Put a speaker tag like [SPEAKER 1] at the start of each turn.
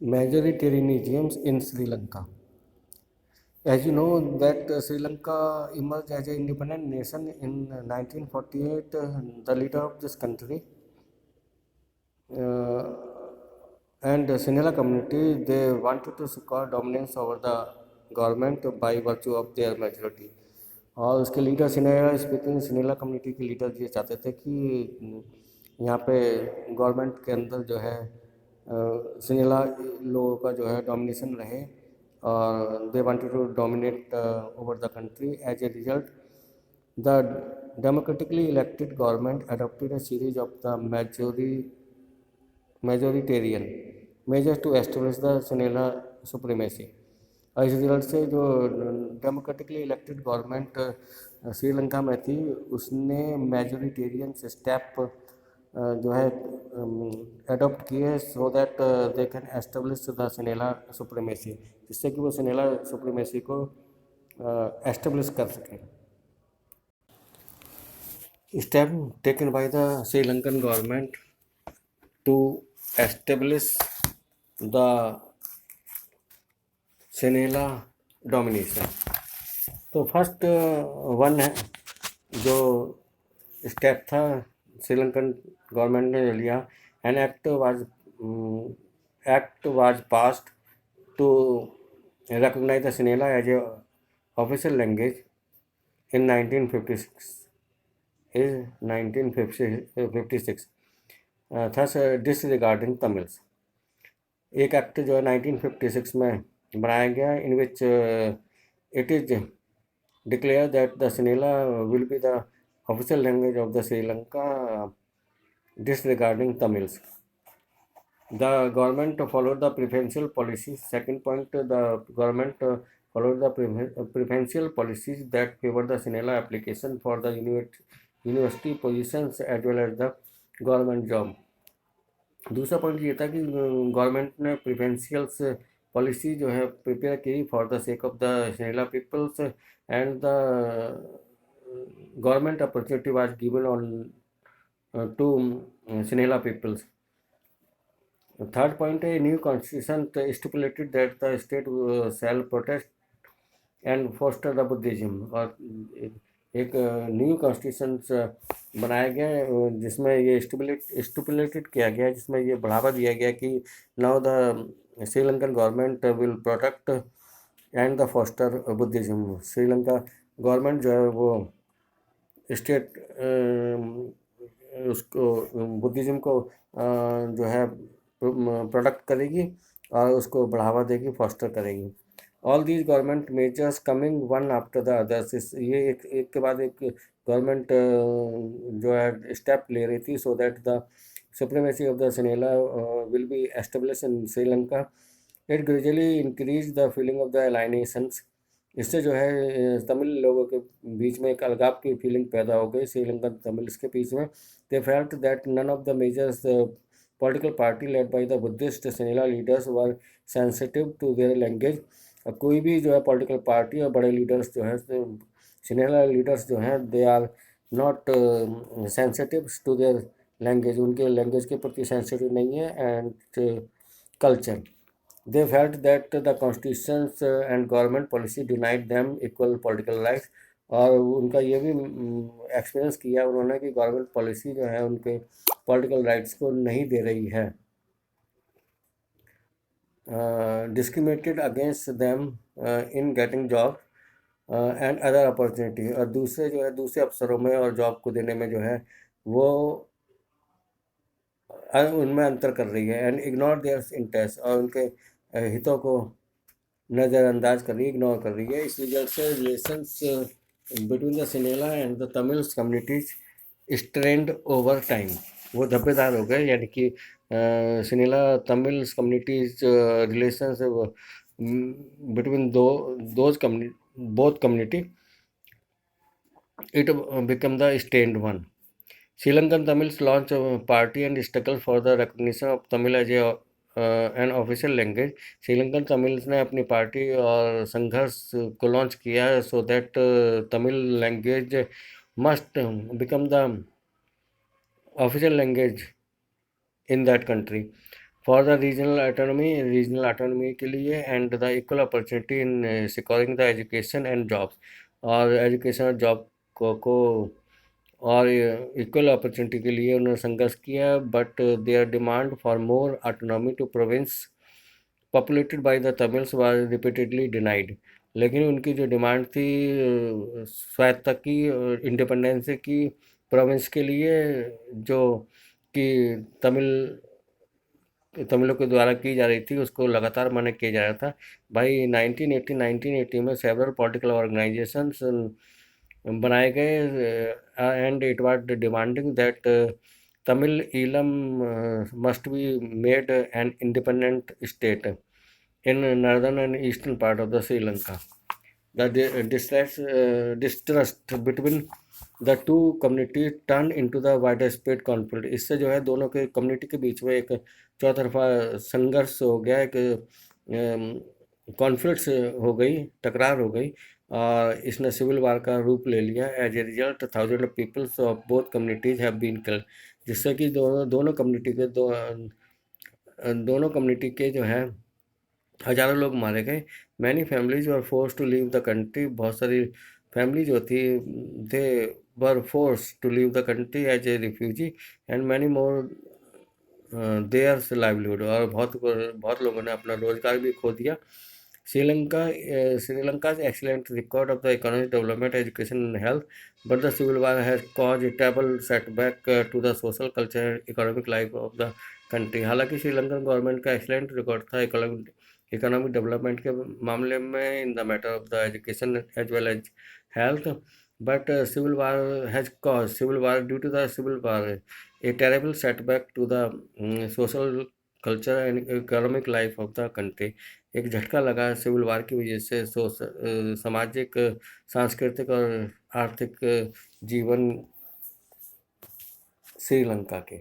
[SPEAKER 1] Majoritarianism in Sri Lanka. As you know that Sri Lanka emerged as an independent nation in 1948. The leader of this country uh, and the Sinhala community, they wanted to secure dominance over the government by virtue of their majority. और उसके leader सिनेला speaking सिनेला community के leader ये चाहते थे कि यहाँ पे government के अंदर जो है सिनेला लोगों का जो है डोमिनेशन रहे और they wanted to dominate over the country. As a result the democratically elected government adopted a series of the majoritarian measures to establish the Sinhala supremacy. और इस रिजल्ट से जो डेमोक्रेटिकली इलेक्टेड गवर्नमेंट श्रीलंका में थी उसने majoritarian step जो है adopt किए so that they can establish the Sinhala supremacy, जिससे कि वो सिनेला सुप्रीमेसी को एस्टेब्लिश कर सकें. Step taken by the Sri Lankan government to establish the Sinhala domination. तो फर्स्ट वन है जो स्टेप था श्रीलंकन गवर्नमेंट ने लिया. An act was passed to recognize the Sinhala as a official language in 1956, thus disregarding Tamils. एक act जो है 1956 में बनाया गया in which it is declare that the Sinhala will be the official language of the Sri Lanka disregarding Tamils. The government followed the preferential policy. Second point, the government followed the preferential policies that favor the Sinhala application for the university positions as well as the government job. दूसरा point ये था कि government ने प्रिफरेंशियल्स policy जो है prepare की for the sake of the Sinhala peoples and the government opportunity was given on to Sinhala peoples. Third point, a new constitution stipulated that the state shall protect and foster the Buddhism. और एक new constitution बनाया गया जिसमें ये stipulated किया गया, जिसमें ये बढ़ावा दिया गया कि now the Sri Lankan government will protect and the foster Buddhism. Sri Lanka government जो है वो स्टेट उसको बुद्धिज्म को जो है प्रोडक्ट करेगी और उसको बढ़ावा देगी, फॉस्टर करेगी. All these government measures coming one after the others. ये एक के बाद एक गवर्नमेंट जो है स्टेप ले रही थी so that the supremacy of the Sinhala will be establish in Sri Lanka. It gradually increase the feeling of the alienations. इससे जो है तमिल लोगों के बीच में एक अलगाव की फीलिंग पैदा हो गई श्रीलंकन तमिल्स के बीच में. They felt that none of the majors political party led by the Buddhist Sinhala leaders were sensitive to their language. अब कोई भी जो है पॉलिटिकल पार्टी और बड़े लीडर्स जो हैं Sinhala लीडर्स जो हैं they are not sensitive to their language, उनके लैंग्वेज के प्रति सेंसिटिव नहीं है and culture. They felt that the constitutions and government policy denied them equal political rights. और उनका ये भी एक्सपीरियंस किया उन्होंने कि गवर्नमेंट पॉलिसी जो है उनके पॉलिटिकल राइट्स को नहीं दे रही है. Discriminated against them in getting job and other opportunity. और दूसरे जो है दूसरे अवसरों में और जॉब को देने में जो है वो उनमें अंतर कर रही है. And ignore their interest. और उनके हितों को नज़रअंदाज कर रही है, इग्नोर कर रही है. इस रिजल्ट से relations between the Sinhala and the Tamil communities strained over time. वो धब्बेदार हो गए, यानी कि Sinhala Tamil communities relations between both community it become the strained one. Sri Lankan Tamils launch party and struggle for the recognition of Tamil as an official language. Sri Lankan Tamils ने अपनी party और संघर्ष को लॉन्च किया है so that Tamil language must become the official language in that country. For the regional autonomy के लिए, and the equal opportunity in securing the education and jobs, और एजुकेशन और जॉब को और इक्वल अपॉर्चुनिटी के लिए उन्होंने संघर्ष किया। But their demand for more autonomy to province populated by the Tamils was repeatedly denied. लेकिन उनकी जो डिमांड थी स्वायत्ता की, इंडिपेंडेंस की, प्रोविंस के लिए, जो कि तमिलों के द्वारा की जा रही थी, उसको लगातार मना किया जा रहा था। भाई 1980 में सेवरल पॉलिटिकल ऑर्गेनाइजेशंस बनाए गए, and it was demanding that Tamil Eelam must be made an independent state in northern and eastern part of the Sri Lanka. Distrust between the two communities turned into the widespread conflict। इससे जो है दोनों के community के बीच में एक चौतरफा संघर्ष हो गया, एक कॉन्फ्लिक्ट हो गई, टकरार हो गई, और इसने सिविल वार का रूप ले लिया। As a result thousand of peoples of both communities have been killed, जिससे कि दोनों कम्युनिटी के जो है हजारों लोग मारे गए। Many families were force to leave the country, बहुत सारी फैमिली जो थी they were force to leave the country as a refugee, and many more their livelihood, और बहुत बहुत लोगों ने अपना रोजगार भी खो दिया। Sri Lanka excellent record of the economic development, education and health, but the civil war has caused a terrible setback to the social, culture and economic life of the country। हालांकि श्रीलंकन गवर्नमेंट का एक्सीलेंट रिकॉर्ड था economic development के मामले में, in the matter of the education as well as health, but civil war due to the civil war a terrible setback to the social, culture and economic life of the country। एक झटका लगा civil वार की वजह से सामाजिक, सांस्कृतिक और आर्थिक जीवन श्रीलंका के।